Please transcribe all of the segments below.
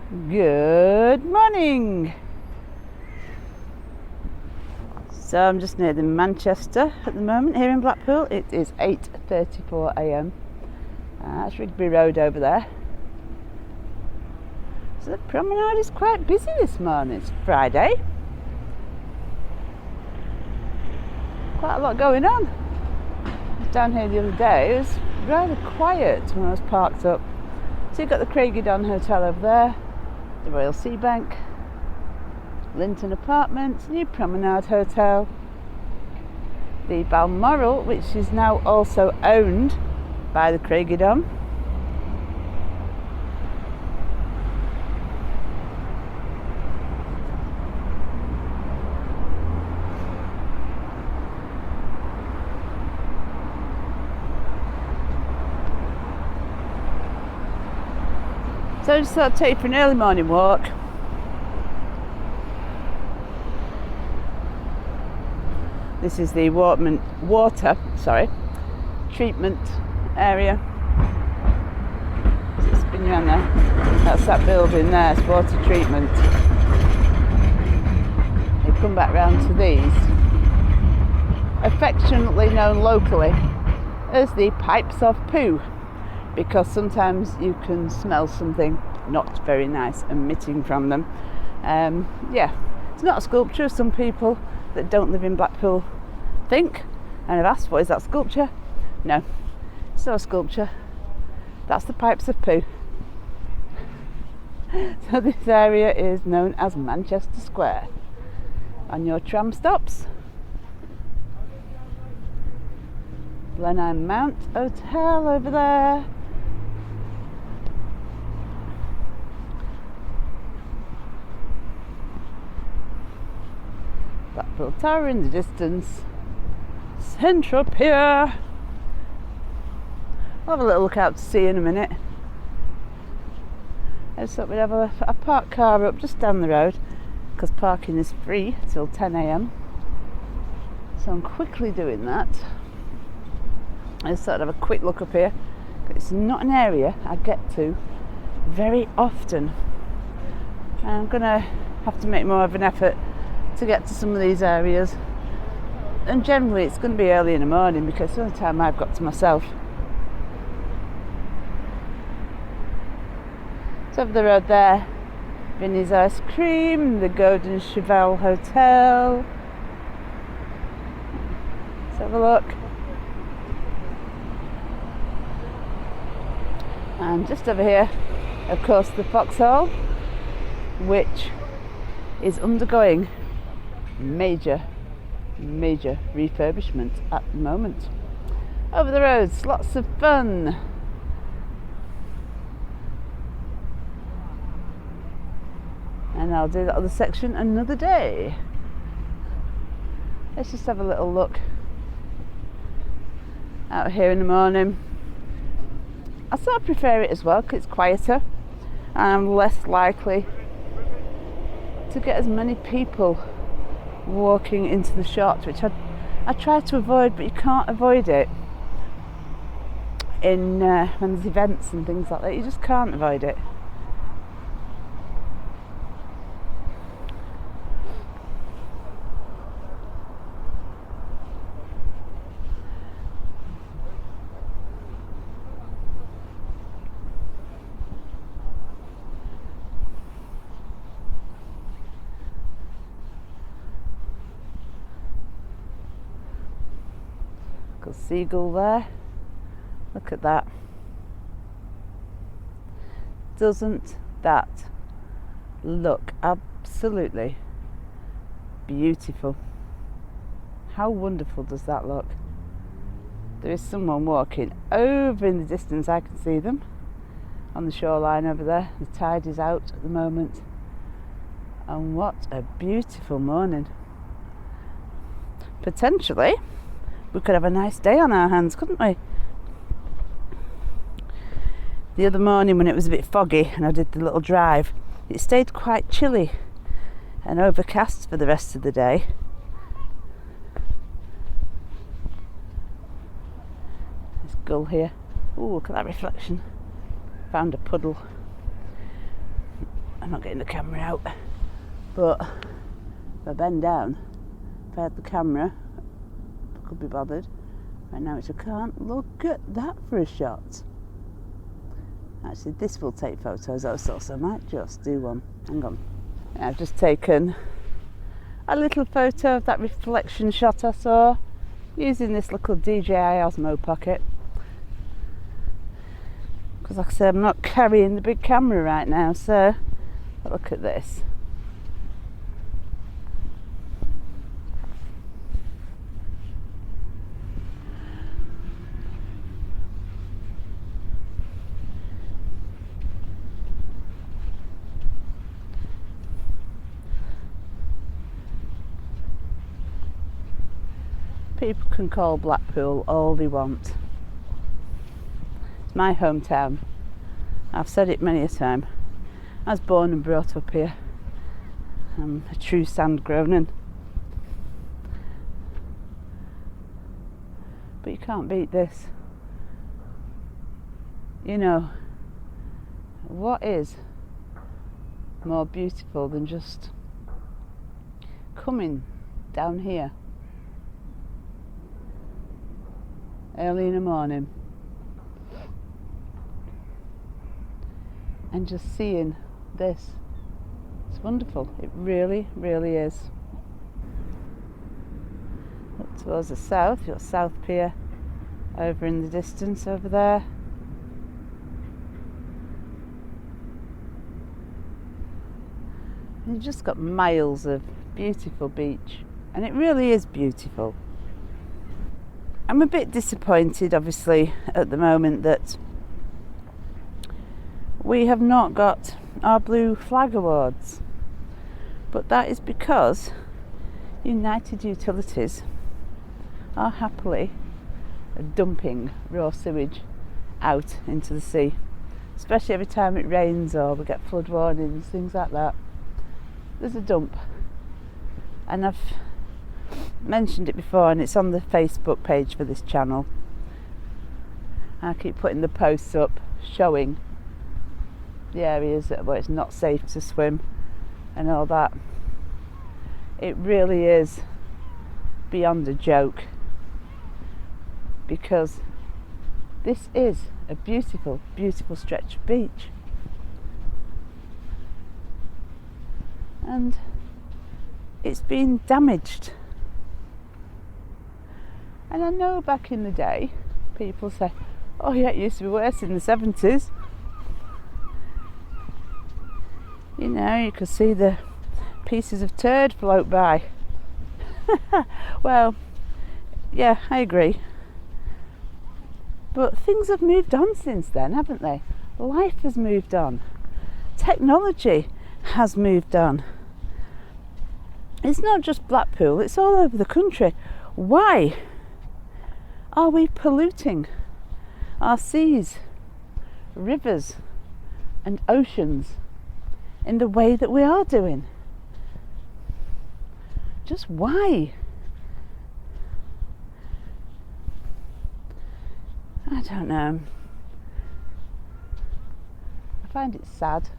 Good morning. So I'm just near the Manchester at the moment here in Blackpool. It is 8:34 a.m. That's Rigby Road over there. So the promenade is quite busy this morning. It's Friday. Quite a lot going on. I was down here the other day. It was rather quiet when I was parked up. So you've got the Craigydon Hotel over there, the Royal Sea Bank, Linton Apartments, New Promenade Hotel, the Balmoral, which is now also owned by the Craigydon. So I just thought I'd take you for an early morning walk. This is the water treatment area. So spin you around there. That's that building there, it's water treatment. You come back round to these, affectionately known locally as the pipes of poo, because sometimes you can smell something not very nice emitting from them. It's not a sculpture, as some people that don't live in Blackpool think, and I've asked, what is that sculpture? No, it's not a sculpture, that's the pipes of poo. So this area is known as Manchester Square. On your tram stops, Blenheim Mount Hotel over there, Blackpool Tower in the distance, Central Pier. I'll have a little look out to sea in a minute. I just thought we'd have a parked car up just down the road, because parking is free till 10 a.m. So I'm quickly doing that. I just thought I'd have a quick look up here. It's not an area I get to very often. I'm going to have to make more of an effort to get to some of these areas, and generally it's going to be early in the morning because it's the only time I've got to myself. So over the road there, Vinnie's Ice Cream, the Golden Cheval Hotel. Let's have a look. And just over here, of course, the Foxhole, which is undergoing major refurbishment at the moment. Over the roads, lots of fun. And I'll do that other section another day. Let's just have a little look out here in the morning. I sort of prefer it as well because it's quieter and I'm less likely to get as many people walking into the shops, which I try to avoid, but you can't avoid it in when there's events and things like that. You just can't avoid it. Seagull there, look at that. Doesn't that look absolutely beautiful? How wonderful does that look? There is someone walking over in the distance, I can see them on the shoreline over there. The tide is out at the moment, and what a beautiful morning. Potentially we could have a nice day on our hands, couldn't we? The other morning when it was a bit foggy and I did the little drive, it stayed quite chilly and overcast for the rest of the day. There's a gull here. Ooh, look at that reflection. Found a puddle. I'm not getting the camera out, but if I bend down, if I had the camera, I could be bothered. Right now I can't look at that for a shot. Actually, this will take photos also, so I might just do one. Hang on. I've just taken a little photo of that reflection shot I saw using this little DJI Osmo Pocket. Because like I said, I'm not carrying the big camera right now, so look at this. People can call Blackpool all they want. It's my hometown. I've said it many a time. I was born and brought up here. I'm a true sand-grown. But you can't beat this. You know, what is more beautiful than just coming down here early in the morning and just seeing this? It's wonderful. It really, really is. Look towards the south, you've got South Pier over in the distance over there. And you've just got miles of beautiful beach, and it really is beautiful. I'm a bit disappointed, obviously, at the moment that we have not got our Blue Flag Awards, but that is because United Utilities are happily dumping raw sewage out into the sea, especially every time it rains or we get flood warnings, things like that. There's a dump, and I've mentioned it before, and it's on the Facebook page for this channel. I keep putting the posts up showing the areas where it's not safe to swim and all that. It really is beyond a joke, because this is a beautiful, beautiful stretch of beach, and it's been damaged. And I know back in the day people say, oh yeah, it used to be worse in the 70s. You know, you could see the pieces of turd float by. Well, yeah, I agree. But things have moved on since then, haven't they? Life has moved on. Technology has moved on. It's not just Blackpool, it's all over the country. Why are we polluting our seas, rivers and oceans in the way that we are doing? Just why? I don't know. I find it sad.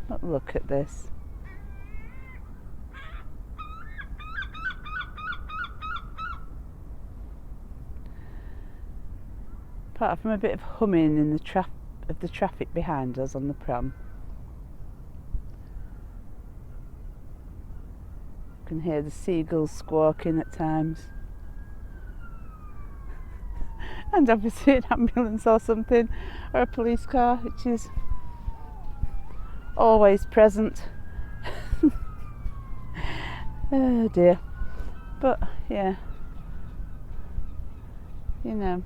But look at this. Apart from a bit of humming in the traffic behind us on the prom, you can hear the seagulls squawking at times, and obviously an ambulance or something, or a police car, which is always present. Oh dear. But yeah, you know,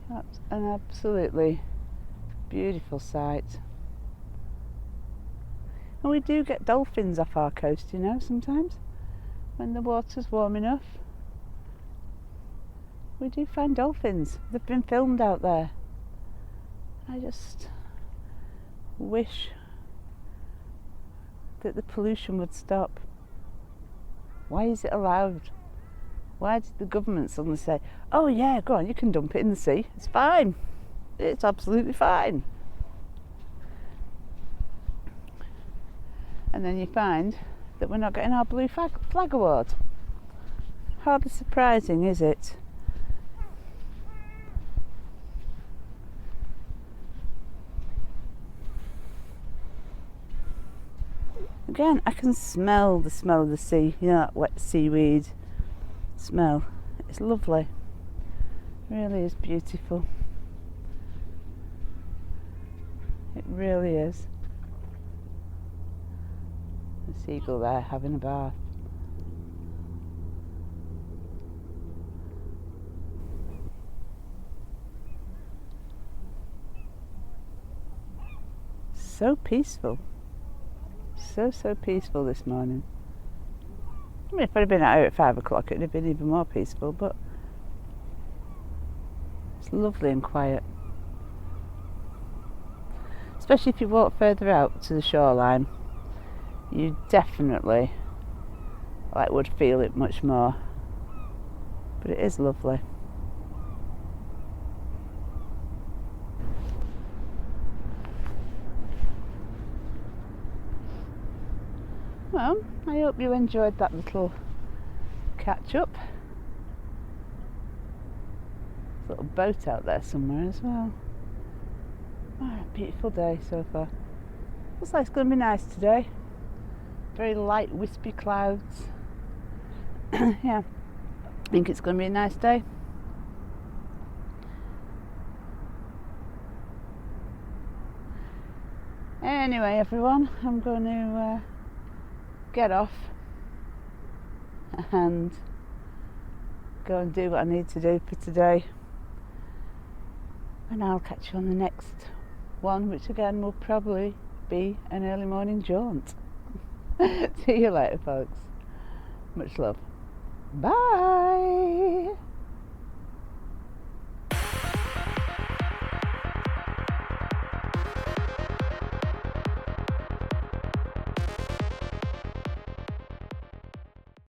that's an absolutely beautiful sight. And we do get dolphins off our coast, you know, sometimes when the water's warm enough. We do find dolphins. They've been filmed out there. I just wish that the pollution would stop. Why is it allowed? Why did the government suddenly say, oh yeah, go on, you can dump it in the sea, it's fine, it's absolutely fine? And then you find that we're not getting our blue flag award. Hardly surprising, is it? Again, I can smell the smell of the sea, you know, that wet seaweed smell. It's lovely. It really is beautiful. It really is. The seagull there having a bath. So peaceful. So peaceful this morning. I mean, if I'd have been out at 5 o'clock, it'd have been even more peaceful, but it's lovely and quiet. Especially if you walk further out to the shoreline, you definitely would feel it much more. But it is lovely. Well, I hope you enjoyed that little catch up. There's a little boat out there somewhere as well. Oh, a beautiful day so far. Looks like it's going to be nice today. Very light, wispy clouds. Yeah, I think it's going to be a nice day. Anyway, everyone, I'm going to get off and go and do what I need to do for today. And I'll catch you on the next one, which again will probably be an early morning jaunt. See you later, folks. Much love. Bye.